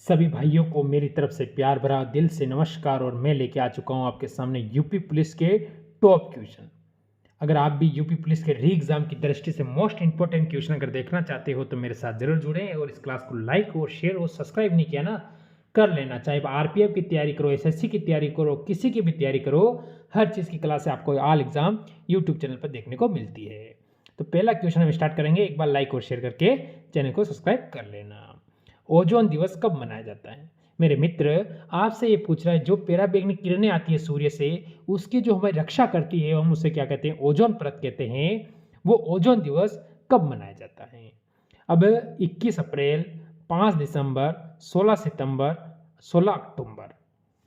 सभी भाइयों को मेरी तरफ से प्यार भरा दिल से नमस्कार। और मैं लेके आ चुका हूं आपके सामने यूपी पुलिस के टॉप क्वेश्चन। अगर आप भी यूपी पुलिस के री एग्जाम की दृष्टि से मोस्ट इंपोर्टेंट क्वेश्चन अगर देखना चाहते हो तो मेरे साथ जरूर जुड़ें और इस क्लास को लाइक और शेयर और सब्सक्राइब नहीं किया ना, कर लेना। चाहे आरपीएफ की तैयारी करो, एसएससी की तैयारी करो, किसी की भी तैयारी करो, हर चीज़ की क्लास आपको ऑल एग्जाम यूट्यूब चैनल पर देखने को मिलती है। तो पहला क्वेश्चन हम स्टार्ट करेंगे। एक बार लाइक और शेयर करके चैनल को सब्सक्राइब कर लेना। ओजोन दिवस कब मनाया जाता है? मेरे मित्र, आपसे ये पूछ रहा है जो पराबैंगनी किरणें आती है सूर्य से, उसकी जो हमारी रक्षा करती है हम उसे क्या कहते हैं? ओजोन परत कहते हैं। वो ओजोन दिवस कब मनाया जाता है? अब 21 अप्रैल, 5 दिसंबर, 16 सितंबर, 16 अक्टूबर।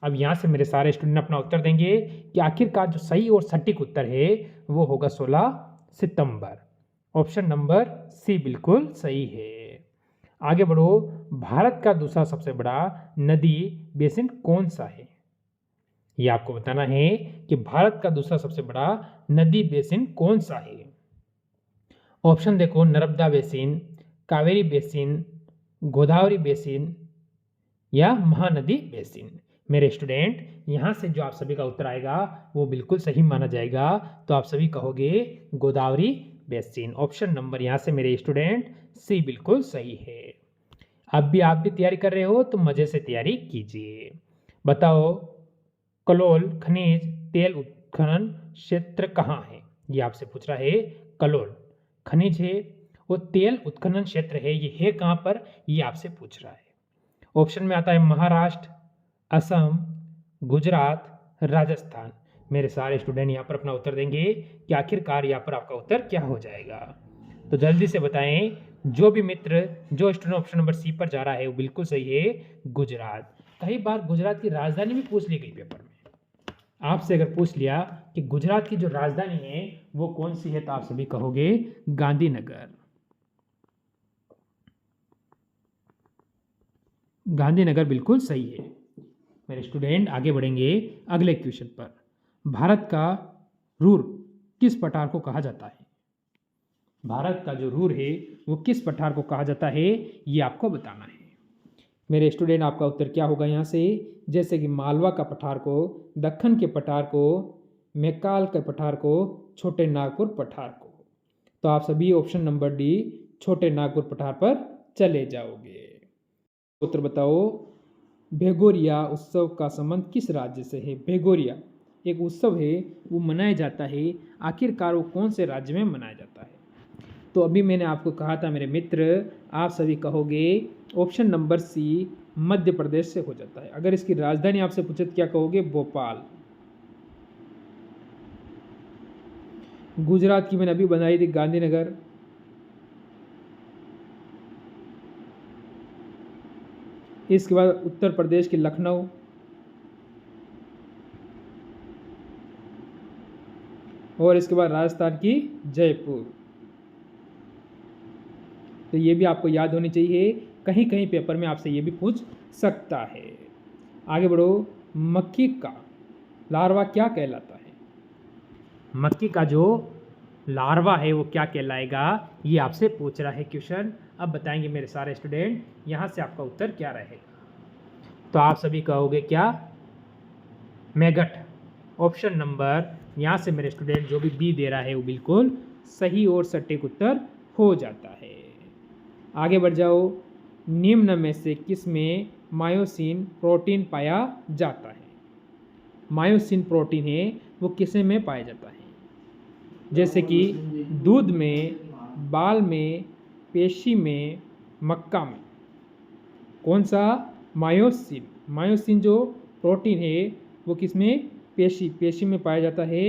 अब यहाँ से मेरे सारे स्टूडेंट अपना उत्तर देंगे कि आखिरकार जो सही और सटीक उत्तर है वो होगा 16 सितंबर। ऑप्शन नंबर सी बिल्कुल सही है। आगे बढ़ो। भारत का दूसरा सबसे बड़ा नदी बेसिन कौन सा है? ये आपको बताना है कि भारत का दूसरा सबसे बड़ा नदी बेसिन कौन सा है। ऑप्शन देखो, Narmada basin, Kaveri basin, Godavari basin या महानदी बेसिन। मेरे स्टूडेंट, यहाँ से जो आप सभी का उत्तर आएगा वो बिल्कुल सही माना जाएगा। तो आप सभी कहोगे गोदावरी बेसिन। ऑप्शन नंबर यहाँ से मेरे स्टूडेंट सी बिल्कुल सही है। अब भी आप भी तैयारी कर रहे हो तो मजे से तैयारी कीजिए। बताओ, कलोल खनिज तेल उत्खनन क्षेत्र कहाँ है? ये आपसे पूछ रहा है। कलोल खनिज है, वो तेल उत्खनन क्षेत्र है, ये है कहाँ पर? ये आपसे पूछ रहा है। ऑप्शन में आता है महाराष्ट्र, असम, गुजरात, राजस्थान। मेरे सारे स्टूडेंट यहाँ पर अपना उत्तर देंगे कि आखिरकार यहाँ पर आपका उत्तर क्या हो जाएगा। तो जल्दी से बताएं। जो भी मित्र, जो स्टूडेंट ऑप्शन नंबर सी पर जा रहा है वो बिल्कुल सही है, गुजरात। कई बार गुजरात की राजधानी भी पूछ ली गई पेपर में। आपसे अगर पूछ लिया कि गुजरात की जो राजधानी है वो कौन सी है, तो आप सभी कहोगे गांधीनगर। गांधीनगर बिल्कुल सही है। मेरे स्टूडेंट आगे बढ़ेंगे अगले क्वेश्चन पर। भारत का रूर किस पठार को कहा जाता है? भारत का जो रूर है वो किस पठार को कहा जाता है, ये आपको बताना है। मेरे स्टूडेंट, आपका उत्तर क्या होगा यहाँ से? जैसे कि मालवा का पठार को, दक्कन के पठार को, मैकाल के पठार को, छोटे नागपुर पठार को। तो आप सभी ऑप्शन नंबर डी छोटे नागपुर पठार पर चले जाओगे। उत्तर बताओ। भेगोरिया उत्सव का संबंध किस राज्य से है? भेगोरिया एक उत्सव है, वो मनाया जाता है। आखिरकार वो कौन से राज्य में मनाया जाता है? तो अभी मैंने आपको कहा था मेरे मित्र, आप सभी कहोगे option number C Madhya Pradesh से हो जाता है। अगर इसकी राजधानी आपसे पूछे तो क्या कहोगे? भोपाल। गुजरात की मैंने अभी बनाई थी गांधीनगर। इसके बाद उत्तर प्रदेश की लखनऊ, और इसके बाद राजस्थान की जयपुर। तो ये भी आपको याद होनी चाहिए, कहीं कहीं पेपर में आपसे ये भी पूछ सकता है। आगे बढ़ो। मक्खी का लार्वा क्या कहलाता है? मक्खी का जो लार्वा है वो क्या कहलाएगा, ये आपसे पूछ रहा है क्वेश्चन। अब बताएंगे मेरे सारे स्टूडेंट, यहाँ से आपका उत्तर क्या रहेगा। तो आप सभी कहोगे क्या? मैगट। ऑप्शन नंबर यहाँ से मेरे स्टूडेंट जो भी बी दे रहा है वो बिल्कुल सही और सटीक उत्तर हो जाता है। आगे बढ़ जाओ। निम्न में से किस में मायोसिन प्रोटीन पाया जाता है? मायोसिन प्रोटीन है वो किसे में पाया जाता है? जैसे कि दूध में, बाल में, पेशी में, मक्का में। कौन सा? मायोसिन। मायोसिन जो प्रोटीन है वो किस में? पेशी में पाया जाता है।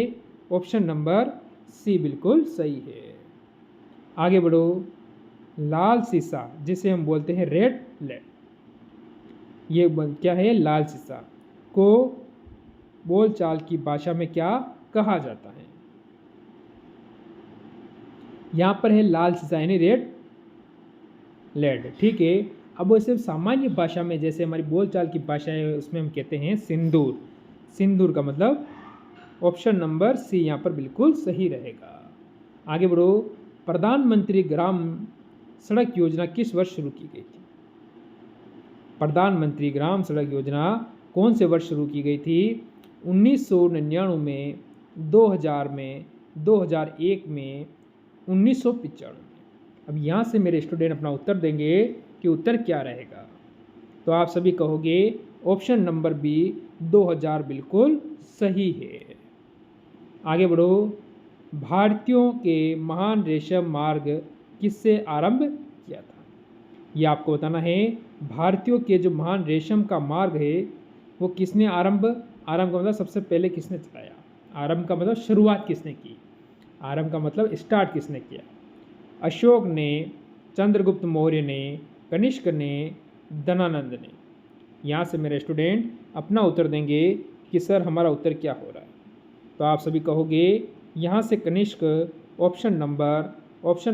ऑप्शन नंबर सी बिल्कुल सही है। आगे बढ़ो। लाल सीसा जिसे हम बोलते हैं रेड लेड, ये क्या है? लाल सीसा को बोलचाल की भाषा में क्या कहा जाता है? यहाँ पर है लाल सीसा यानी रेड लेड, ठीक है। अब वैसे सामान्य भाषा में जैसे हमारी बोलचाल की भाषा है उसमें हम कहते हैं सिंदूर। सिंदूर का मतलब ऑप्शन नंबर सी यहाँ पर बिल्कुल सही रहेगा। आगे बढ़ो। प्रधानमंत्री ग्राम सड़क योजना किस वर्ष शुरू की गई थी? प्रधानमंत्री ग्राम सड़क योजना कौन से वर्ष शुरू की गई थी? 1999 में, 2000 में, 2001 में, 1995 में। अब यहाँ से मेरे स्टूडेंट अपना उत्तर देंगे कि उत्तर क्या रहेगा। तो आप सभी कहोगे ऑप्शन नंबर बी 2000 बिल्कुल सही है। आगे बढ़ो। भारतीयों के महान रेशम मार्ग किससे आरंभ किया था? ये आपको बताना है। भारतीयों के जो महान रेशम का मार्ग है वो किसने आरंभ का मतलब सबसे पहले किसने चलाया? आरंभ का मतलब शुरुआत किसने की? आरंभ का मतलब स्टार्ट किसने किया? अशोक ने, चंद्रगुप्त मौर्य ने, कनिष्क ने, धनानंद ने। यहाँ से मेरे स्टूडेंट अपना उत्तर देंगे कि सर हमारा उत्तर क्या हो रहा है। तो आप सभी कहोगे यहाँ से कनिष्क, ऑप्शन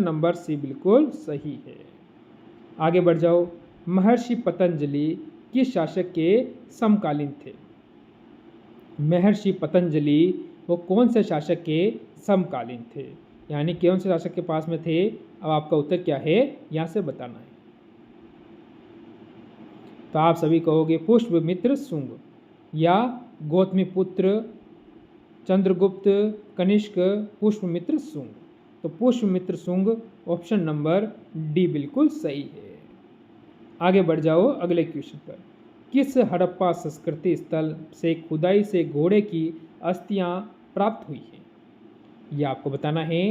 नंबर सी बिल्कुल सही है। आगे बढ़ जाओ। महर्षि पतंजलि किस शासक के समकालीन थे? महर्षि पतंजलि वो कौन से शासक के समकालीन थे, यानी कौन से शासक के पास में थे? अब आपका उत्तर क्या है यहाँ से बताना है। तो आप सभी कहोगे पुष्यमित्र शुंग या गौतमीपुत्र, चंद्रगुप्त, कनिष्क, पुष्यमित्र शुंग। तो Pushyamitra Shunga option number D बिल्कुल सही है। आगे बढ़ जाओ अगले क्वेश्चन पर। किस हड़प्पा संस्कृति स्थल से खुदाई से घोड़े की अस्थियां प्राप्त हुई हैं? यह आपको बताना है।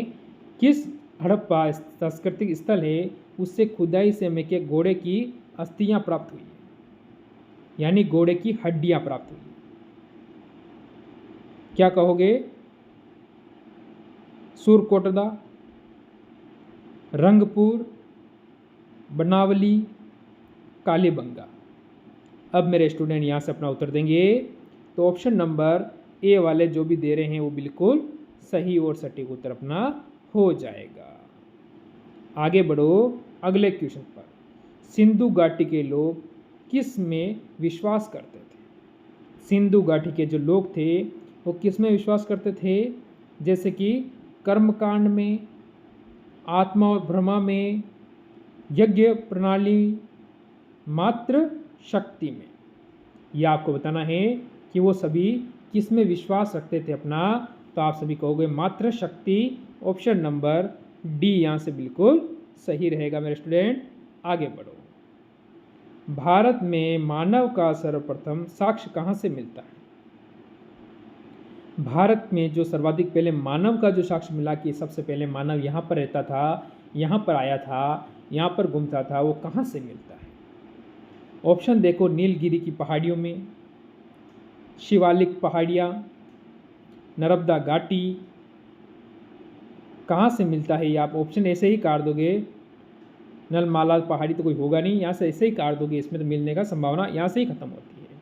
किस हड़प्पा सांस्कृतिक स्थल है उससे खुदाई से हमें के घोड़े की अस्थियां प्राप्त हुई है, यानी घोड़े की हड्डियां प्राप्त हुई। क्या कहोगे? सुरकोटदा, रंगपुर, बनावली, कालीबंगा। अब मेरे स्टूडेंट यहाँ से अपना उत्तर देंगे। तो ऑप्शन नंबर ए वाले जो भी दे रहे हैं वो बिल्कुल सही और सटीक उत्तर अपना हो जाएगा। आगे बढ़ो अगले क्वेश्चन पर। सिंधु घाटी के लोग किस में विश्वास करते थे? सिंधु घाटी के जो लोग थे वो किस में विश्वास करते थे? जैसे कि कर्मकांड में, आत्मा और ब्रह्मा में, यज्ञ प्रणाली, मात्र शक्ति में। यह आपको बताना है कि वो सभी किस में विश्वास रखते थे अपना। तो आप सभी कहोगे मात्र शक्ति। ऑप्शन नंबर डी यहाँ से बिल्कुल सही रहेगा मेरे स्टूडेंट। आगे बढ़ो। भारत में मानव का सर्वप्रथम साक्ष्य कहाँ से मिलता है? भारत में जो सर्वाधिक पहले मानव का जो साक्ष्य मिला कि सबसे पहले मानव यहाँ पर रहता था, यहाँ पर आया था, यहाँ पर घूमता था, वो कहाँ से मिलता है? ऑप्शन देखो। नीलगिरी की पहाड़ियों में, शिवालिक पहाड़ियाँ, नर्मदा घाटी। कहाँ से मिलता है ये आप ऑप्शन ऐसे ही काट दोगे। नलमाला पहाड़ी तो कोई होगा नहीं, यहाँ से ऐसे ही काट दोगे, इसमें तो मिलने का संभावना यहाँ से ही खत्म होती है।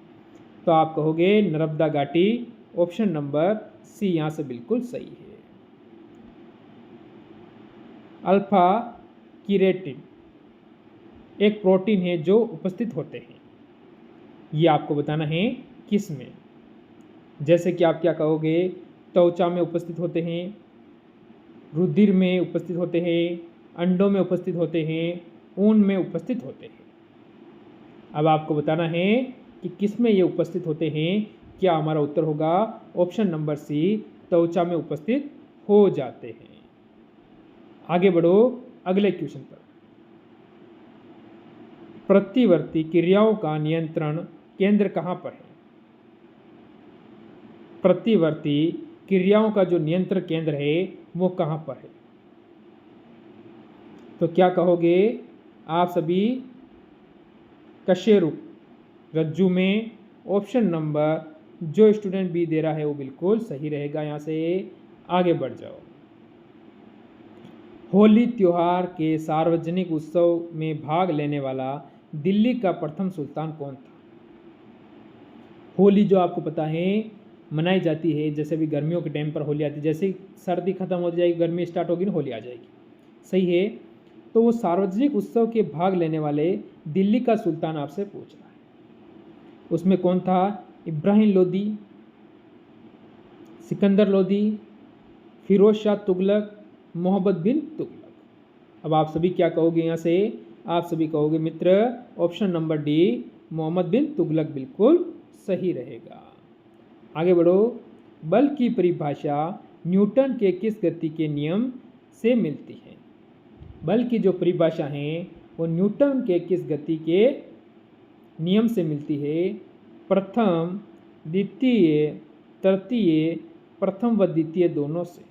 तो आप कहोगे नर्मदा घाटी। ऑप्शन नंबर सी यहाँ से बिल्कुल सही है। अल्फा कीरेटिन एक प्रोटीन है जो उपस्थित होते हैं, ये आपको बताना है किस में। जैसे कि आप क्या कहोगे? त्वचा में उपस्थित होते हैं, रुधिर में उपस्थित होते हैं, अंडों में उपस्थित होते हैं, ऊन में उपस्थित होते हैं। अब आपको बताना है कि किस में ये उपस्थित होते हैं। क्या हमारा उत्तर होगा? ऑप्शन नंबर सी, त्वचा में उपस्थित हो जाते हैं। आगे बढ़ो अगले क्वेश्चन पर। प्रतिवर्ती क्रियाओं का नियंत्रण केंद्र कहाँ पर है? प्रतिवर्ती क्रियाओं का जो नियंत्रण केंद्र है वो कहाँ पर है? तो क्या कहोगे आप सभी? कशेरुक, रज्जु में। ऑप्शन नंबर जो स्टूडेंट बी दे रहा है वो बिल्कुल सही रहेगा। यहाँ से आगे बढ़ जाओ। होली त्योहार के सार्वजनिक उत्सव में भाग लेने वाला दिल्ली का प्रथम सुल्तान कौन था? होली जो आपको पता है मनाई जाती है, जैसे भी गर्मियों के टाइम पर होली आती है, जैसे सर्दी खत्म हो जाएगी, गर्मी स्टार्ट होगी ना, होली आ जाएगी। सही है। तो वो सार्वजनिक उत्सव के भाग लेने वाले दिल्ली का सुल्तान आपसे पूछ रहा है, उसमें कौन था? इब्राहिम लोदी, सिकंदर लोदी, फिरोज शाह तुगलक, मोहम्मद बिन तुगलक। अब आप सभी क्या कहोगे? यहाँ से आप सभी कहोगे मित्र ऑप्शन नंबर डी, मोहम्मद बिन तुगलक बिल्कुल सही रहेगा। आगे बढ़ो। बल की परिभाषा न्यूटन के किस गति के नियम से मिलती है? बल की जो परिभाषा है वो न्यूटन के किस गति के नियम से मिलती है? प्रथम, द्वितीय, तृतीय, प्रथम व द्वितीय दोनों से।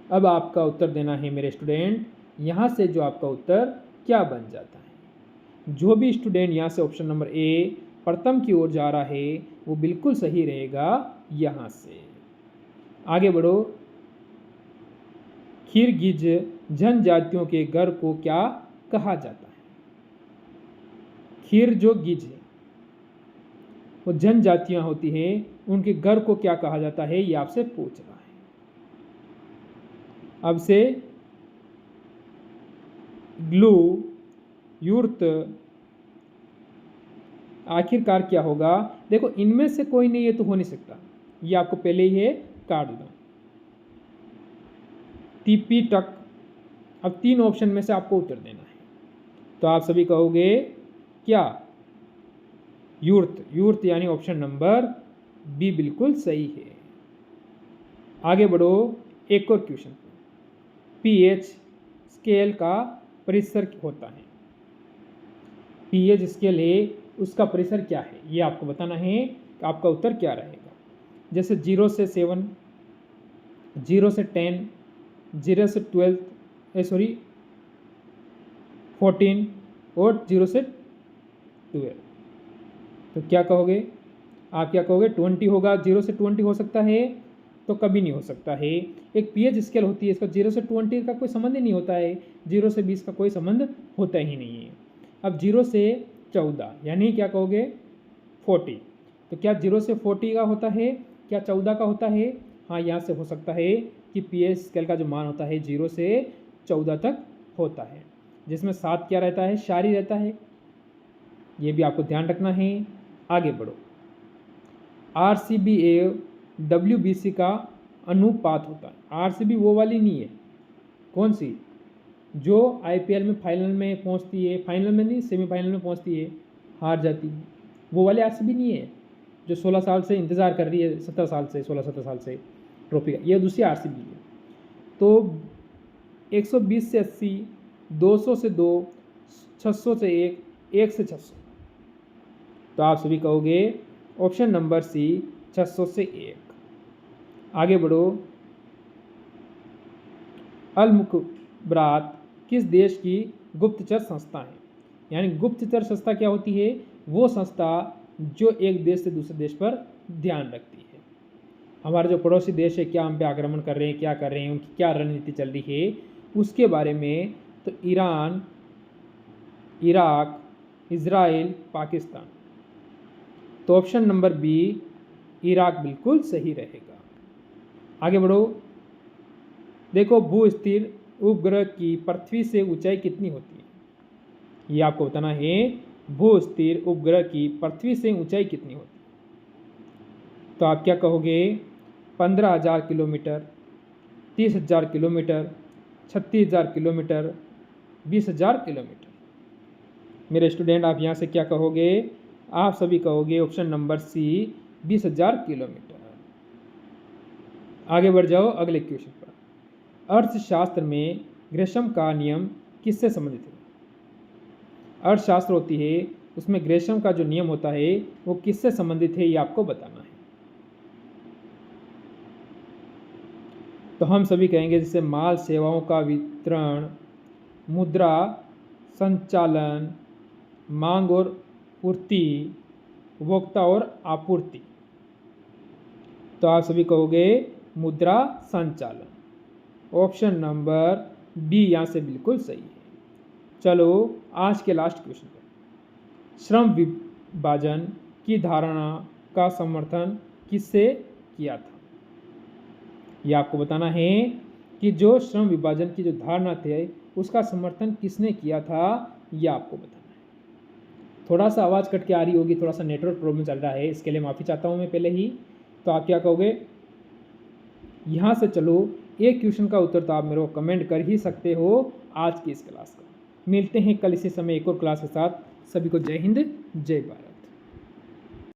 अब आपका उत्तर देना है मेरे स्टूडेंट। यहाँ से जो आपका उत्तर क्या बन जाता है? जो भी स्टूडेंट यहाँ से ऑप्शन नंबर ए प्रथम की ओर जा रहा है वो बिल्कुल सही रहेगा यहाँ से। आगे बढ़ो। किर्गिज जनजातियों के घर को क्या कहा जाता है? खीर जो गिज है वो जनजातियां होती हैं, उनके घर को क्या कहा जाता है ये आपसे पूछ रहा है। अब से ग्लू, यूर्त, आखिरकार क्या होगा? देखो इनमें से कोई नहीं, ये तो हो नहीं सकता, ये आपको पहले ही है काट दो। टीपी टक। अब 3 ऑप्शन में से आपको उत्तर देना है, तो आप सभी कहोगे क्या? यूर्त। यूर्त यानी ऑप्शन नंबर बी बिल्कुल सही है। आगे बढ़ो। एक और क्वेश्चन। पीएच स्केल का परिसर होता है। पीएच स्केल है, उसका परिसर क्या है ये आपको बताना है। आपका उत्तर क्या रहेगा? जैसे 0 से 7, 0 से 10, 0 से 14 और 0 से 12। तो क्या कहोगे? आप क्या कहोगे? 20 होगा। 0 से 20 हो सकता है? तो कभी नहीं हो सकता है। एक पीएच स्केल होती है, इसका 0 से 20 का कोई संबंध ही नहीं होता है, 0 से 20 का कोई संबंध होता ही नहीं है। अब 0 से 14 यानी क्या कहोगे? 40। तो क्या 0 से 40 का होता है? क्या 14 का होता है? हाँ, यहाँ से हो सकता है कि पीएच स्केल का जो मान होता है 0 से 14 तक होता है, जिसमें 7 क्या रहता है? शारी रहता है। ये भी आपको ध्यान रखना है। आगे बढ़ो। आरसीबी एवं डब्ल्यूबीसी का अनुपात होता है। आरसीबी वो वाली नहीं है, कौन सी? जो आईपीएल में फाइनल में पहुंचती है, फाइनल में नहीं सेमीफाइनल में पहुंचती है, हार जाती है, वो वाली आरसीबी नहीं है। जो 16 साल से इंतज़ार कर रही है, 17 साल से, 16-17 साल से ट्रॉफी का, ये दूसरी आरसीबी है। तो 120 से 80, 200 से 2, 600 से 1, 1 से 600। तो आप सभी कहोगे ऑप्शन नंबर सी 600 से 1। आगे बढ़ो। अल मुखबरात किस देश की गुप्तचर संस्था है? यानी गुप्तचर संस्था क्या होती है? वो संस्था जो एक देश से दूसरे देश पर ध्यान रखती है। हमारे जो पड़ोसी देश है, क्या हम पे आक्रमण कर रहे हैं, क्या कर रहे हैं, उनकी क्या रणनीति चल रही है, उसके बारे में। तो ईरान, इराक, इजराइल, पाकिस्तान। तो ऑप्शन नंबर बी इराक बिल्कुल सही रहेगा। आगे बढ़ो। देखो, भू स्थिर उपग्रह की पृथ्वी से ऊंचाई कितनी होती है? ये आपको बताना है। भू स्थिर उपग्रह की पृथ्वी से ऊंचाई कितनी होती है? तो आप क्या कहोगे? 15,000 किलोमीटर, 30,000 किलोमीटर, 36,000 किलोमीटर, 20,000 किलोमीटर। मेरे स्टूडेंट, आप यहाँ से क्या कहोगे? आप सभी कहोगे ऑप्शन नंबर सी 20,000 किलोमीटर। आगे बढ़ जाओ अगले क्वेश्चन पर। अर्थशास्त्र में ग्रेशम का नियम किससे संबंधित है? अर्थशास्त्र होती है, उसमें ग्रेशम का जो नियम होता है वो किससे संबंधित है ये आपको बताना है। तो हम सभी कहेंगे जैसे माल सेवाओं का वितरण, मुद्रा संचालन, मांग और पूर्ति, उपभोक्ता और आपूर्ति। तो आप सभी कहोगे मुद्रा संचालन। ऑप्शन नंबर बी यहाँ से बिल्कुल सही है। चलो आज के लास्ट क्वेश्चन पर। श्रम विभाजन की धारणा का समर्थन किससे किया था? ये आपको बताना है कि जो श्रम विभाजन की जो धारणा थी उसका समर्थन किसने किया था, ये आपको बताना है। थोड़ा सा आवाज़ कट के आ रही होगी, थोड़ा सा नेटवर्क प्रॉब्लम चल रहा है, इसके लिए माफ़ी चाहता हूँ मैं पहले ही। तो आप क्या कहोगे? यहाँ से चलो एक क्वेश्चन का उत्तर तो आप मेरे को कमेंट कर ही सकते हो आज की इस क्लास का। मिलते हैं कल इसी समय एक और क्लास के साथ। सभी को जय हिंद, जय भारत।